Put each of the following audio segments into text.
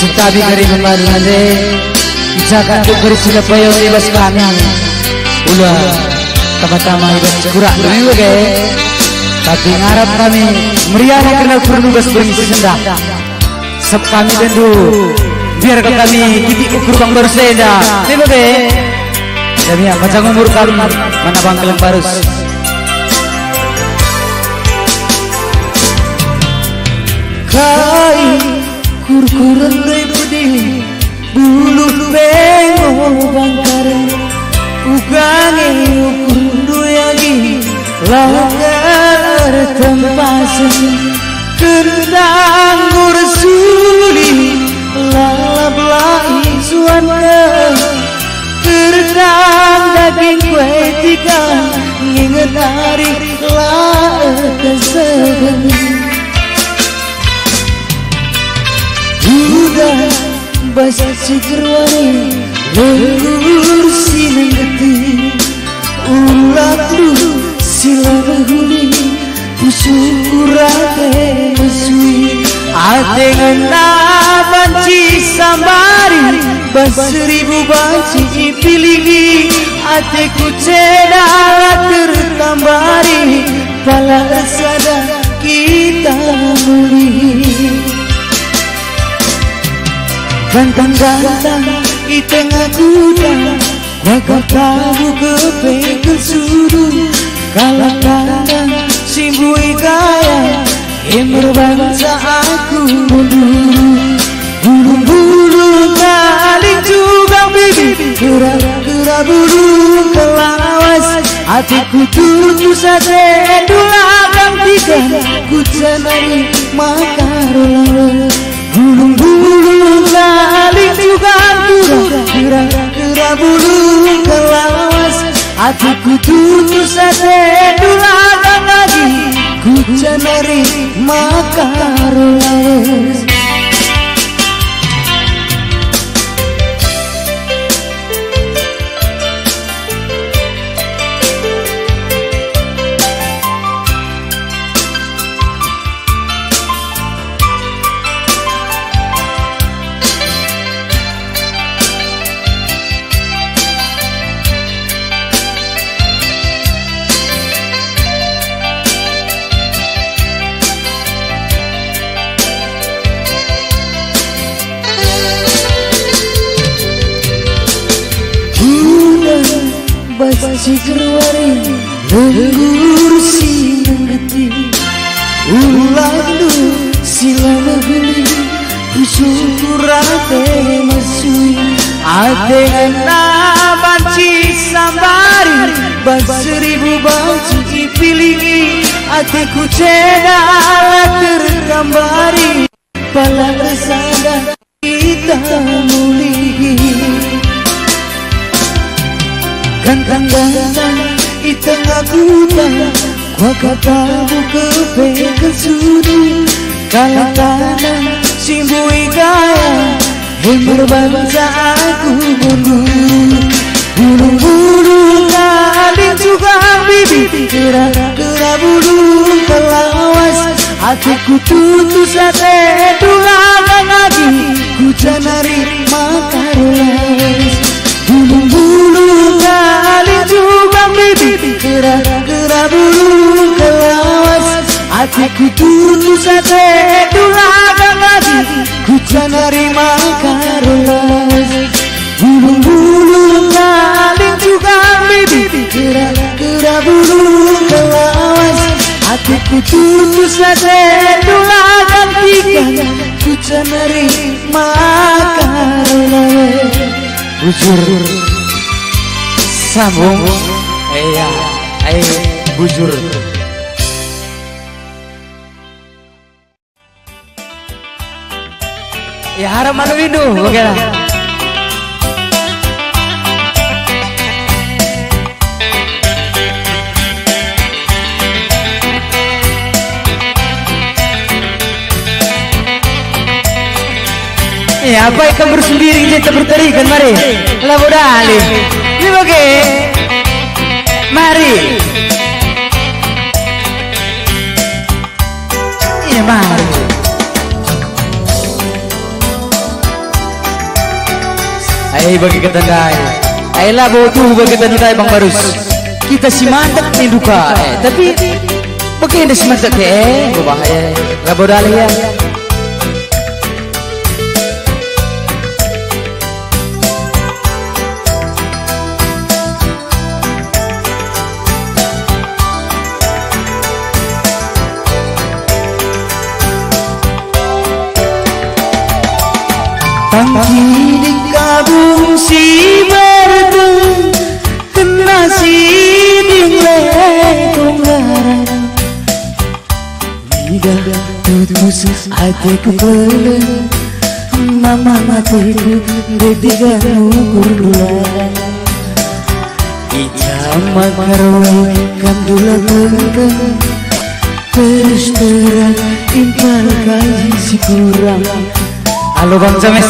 Sitabi kari kembali nanti Jaga dukeri sila payo ibas kami Ulah Tama-tama ibas kurang dulu ke tapi ngarap kami meriah kenal perlugas berisi sendah Sep kami tentu biar ke kami kiti ukur bang baru seda tiba ke demi macam umur kami mana bang kelang barus kai kurkuran dari budi bulu bengo bangkare ugange ukundu yagi langgar tempasan kendang gursuli lalap lai suana kendang daging kue tiga nginget hari lah kesegan udah basa sikerwani lenggur sinengeti ulat lu sila bahuli usurate mesui ate ngena banci sambari basribu banci pilih ate kuceda tertambari pala sada kita muli gantang-gantang di tengah kuda Waka tahu kepengkel sudu Kalang-kalang simbui gaya Ember bangsa aku mundur Bulu-bulu kaling juga bibi Gerak-gerak bulu kelawas Hatiku tuju sate dulakang tiga Ku cenari makarolawas Bulu-bulu kaling juga Gerak-gerak bulu kelawas Hatiku tuju sate dulakang lagi Ku cenari makarolawas Basi kerwari lenggur sinengeti ulandu sila negeri usurate masui ate ena banci sambari basribu banci pilih ate kuceda tergambari pala kesada kita muli gantang-gantang di tengah kuda Gua katamu kepengkel sudu Kalang tanah simbui gaya Ember bangsa aku mundur Bulu-bulu kaling juga bibi Gerak-gerak bulu kelawas Hatiku tutu sate dulakang lagi Ku cenari makarolawas Bulu-bulu kaling juga bibi Gerak-gerak bulu kelawas Hatiku tutu sate dulakang lagi Ku cenari makarolawas Bulu-bulu kaling juga bibi Gerak-gerak bulu kelawas Hatiku tutu sate dulakang tiga Ku cenari makarolawas Bujur sambung iya ayo bujur ya harap manu windu oke lah ya apa ikan bersendiri kita berterikan mari labu dali ini oke mari ya mari bagi ketandai. Ayolah bodoh bagi ketandai Bang Barus. Kita si mantap nih duka. Tapi bagaimana si mantap berbahaya. Gak boleh ya. Tangki di kabung si bertung kena si dinglai tunggaran Tidak putus hatiku peleng mama matiku detiga ukur bulan Ijama karwai kandula benteng terus terang impal kaji si kurang Halo Bang James,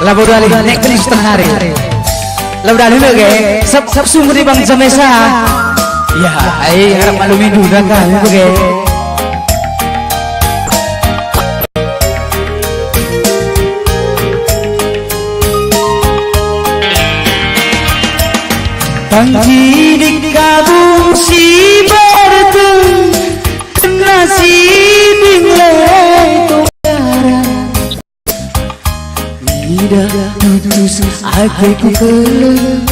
labu dali naik terus setengah hari. Labu dali lagi, sab sumber di Bang James Ya, harap maklumi dulu kan, oke. Tangki di kabung si bertung kena si dinglai tunggaran Tidak putus hatiku peleng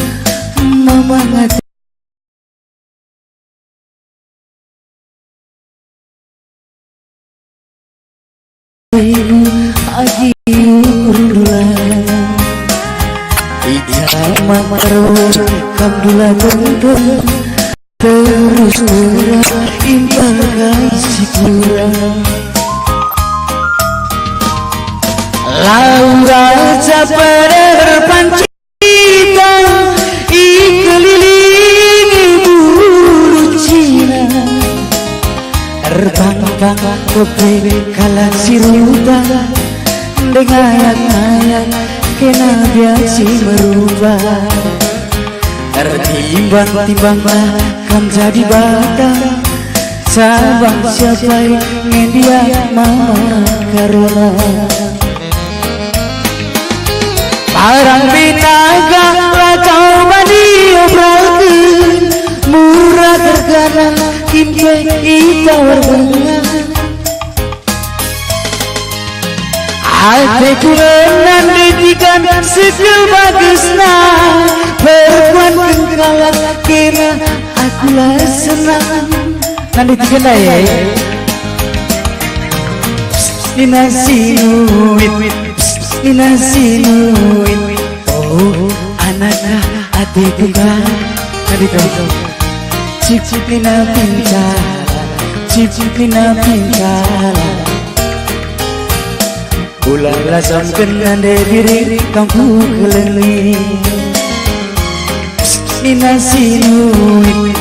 mama mati Agi urulan Ijama marwah kamdula benteng terus terang impal kasih kurang Laura caper pancitan ikelilingi bulu Cina Terbang-bang kopi kala sirutan Dengayan-ngayan kena biasi merubah Tertimbang-timbanglah kan jadi batang Sabang siapa yang dia mama karena Parang binaga kau badiobrakeun murah terkadang kimpe itawar bengan Hatiku lenan ditikan segel bagusna perempuan kengkalan kira akulah senang Nanti tiga lah ya. Nina sinuit Nina sinuit Oh anaknya hatiku kan Nanti kau. Cip Nina pincala Cip Nina pincala Ulala sampen ande diri kamu keliling Nina sinuit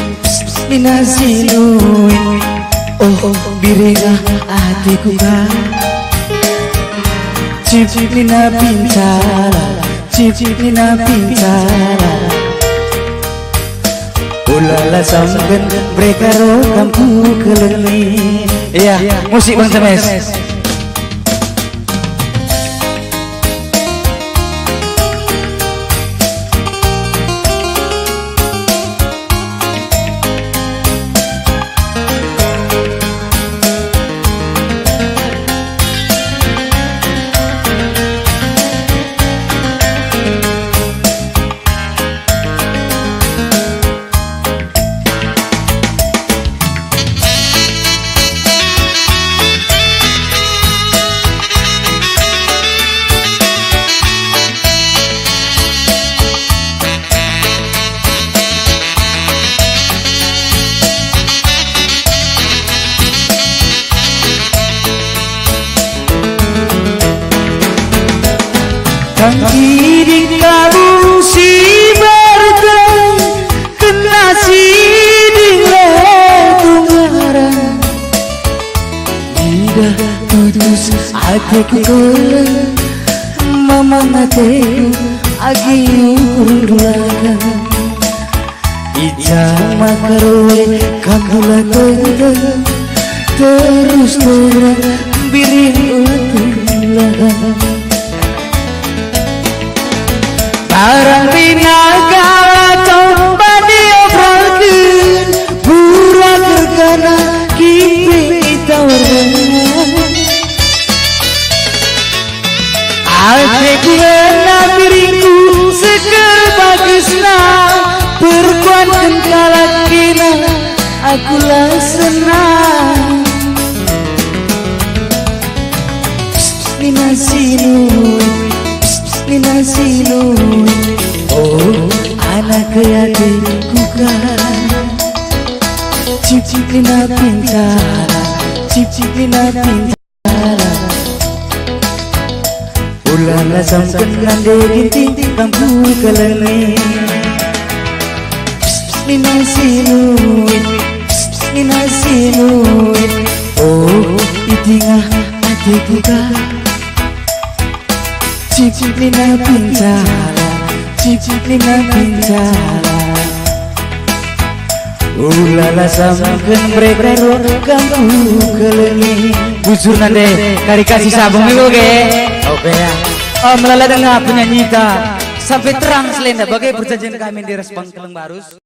Nina sinuit Oh birina hatiku kan Cip Nina pincala Cip Nina pincala Ulala sampen brekaro kamu keliling Iya, musik Bang James. Tangki di kabung si bertung kena si dinglai tunggaran Tidak putus hatiku keleng mama hatiku agi ukur Ijama karwe kabula tenteng terus terang birin utulah Karang pinaga tomba diobrolkeun burak gergana kimpi tawarna Ate kuena diriku seger bagusna perkuatkan kalakina akulah senang Nina sinu oh anak hatiku kan cip Nina pintara cip Nina pintara ulala samkan nande ginting kampu kalane Nina sinu oh itingah hatiku kan cip Nina pintara ulala samkan mereka kampu kalane bujur nande kari kasih sabung itu ke oke ya melala dengan penyanyi sampai terang selenda bagai perjanjian kami di Respang Keleng Barus.